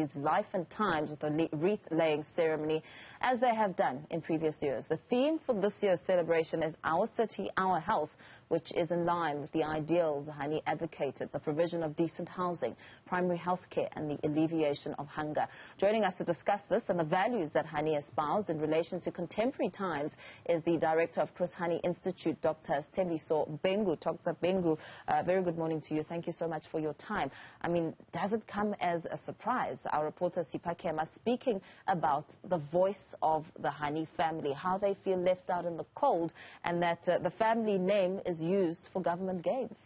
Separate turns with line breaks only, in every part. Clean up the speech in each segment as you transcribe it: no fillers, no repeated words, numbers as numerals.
Hani's life and times with a wreath-laying ceremony, as they have done in previous years. The theme for this year's celebration is Our City, Our Health, which is in line with the ideals Hani advocated: the provision of decent housing, primary health care, and the alleviation of hunger. Joining us to discuss this and the values that Hani espoused in relation to contemporary times is the director of Hani Institute, Dr Sthembiso Bhengu. Dr Bhengu, very good morning to you. Thank you so much for your time. I mean, does it come as a surprise? Our reporter Sipha Kema speaking about the voice of the Hani family, how they feel left out in the cold, and that the family name is used for government gains.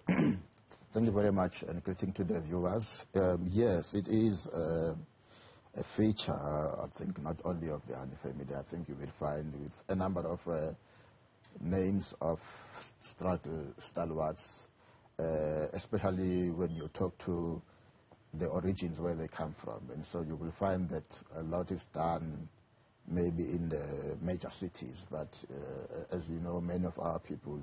Thank you very much, and greeting to the viewers. Yes, it is a feature, I think, not only of the Hani family. I think you will find with a number of names of struggle stalwarts, especially when you talk to the origins where they come from. And so you will find that a lot is done maybe in the major cities, but as you know, many of our people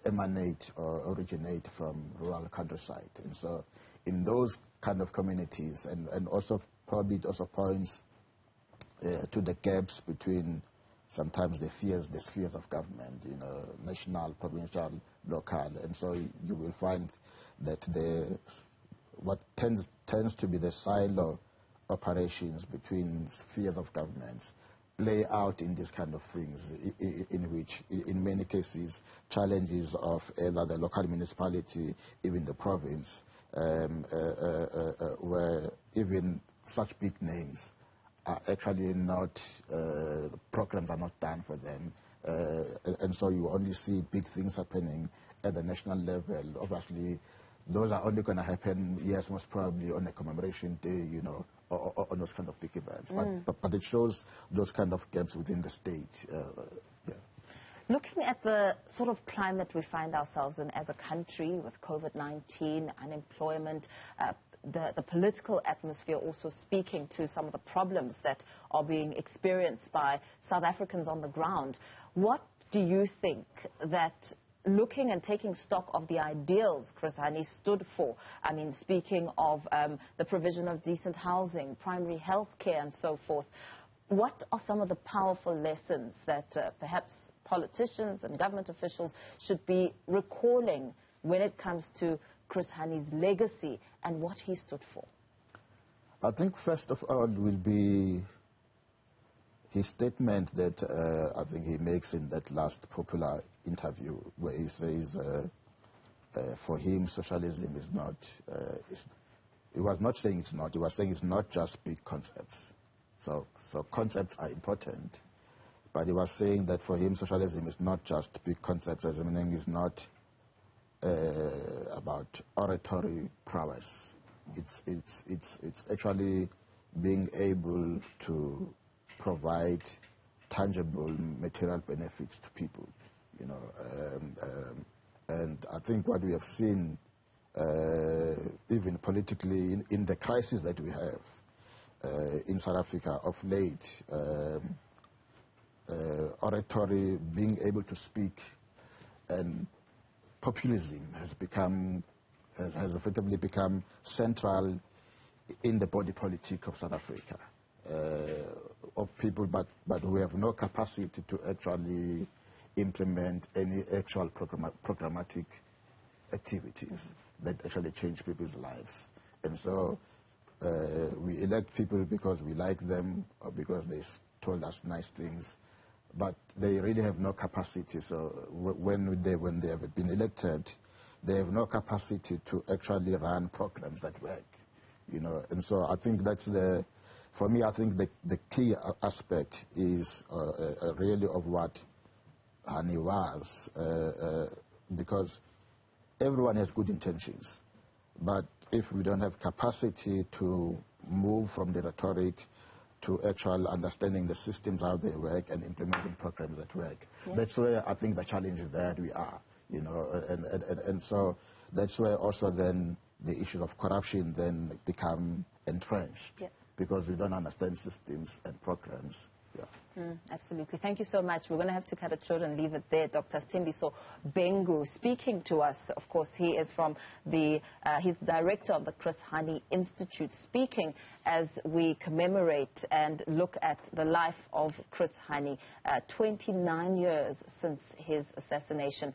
emanate or originate from rural countryside. And so in those kind of communities, and also probably it also points to the gaps between sometimes the spheres of government, you know, national, provincial, local. And so you will find that what tends to be the silo operations between spheres of governments play out in these kind of things, in which, in many cases, challenges of either the local municipality, even the province, where even such big names are actually not, programs are not done for them. And so you only see big things happening at the national level. Obviously, those are only going to happen, yes, most probably on a commemoration day, you know, or on those kind of big events. But it shows those kind of gaps within the state. Yeah.
Looking at the sort of climate we find ourselves in as a country with COVID-19, unemployment, the political atmosphere also speaking to some of the problems that are being experienced by South Africans on the ground, what do you think that, looking and taking stock of the ideals Chris Hani stood for, I mean, speaking of the provision of decent housing, primary health care and so forth, what are some of the powerful lessons that perhaps politicians and government officials should be recalling when it comes to Chris Hani's legacy and what he stood for?
I think first of all will be his statement that I think he makes in that last popular interview, where he says, for him, socialism is not, he was not saying it's not, he was saying it's not just big concepts. So concepts are important, but he was saying that for him, socialism is not just big concepts, as meaning is not about oratory prowess. It's actually being able to provide tangible material benefits to people, you know, and I think what we have seen, even politically, in the crisis that we have in South Africa of late, oratory, being able to speak, and populism has effectively become central in the body politic of South Africa. Of people, but we have no capacity to actually implement any actual programmatic activities that actually change people's lives. And so we elect people because we like them or because they told us nice things, but they really have no capacity. So when they have been elected, they have no capacity to actually run programs that work, you know. And so I think that's for me, I think the key aspect is really of what Hani was, because everyone has good intentions, but if we don't have capacity to move from the rhetoric to actual understanding the systems, how they work, and implementing programs that work, that's where I think the challenge is that we are, you know, and so that's where also then the issues of corruption then become entrenched. Because we don't understand systems and programs
Absolutely. Thank you so much. We're going to have to cut it short and leave it there. Dr. Sthembiso Bhengu speaking to us. Of course, he is from he's director of the Hani Institute, speaking as we commemorate and look at the life of Hani, 29 years since his assassination.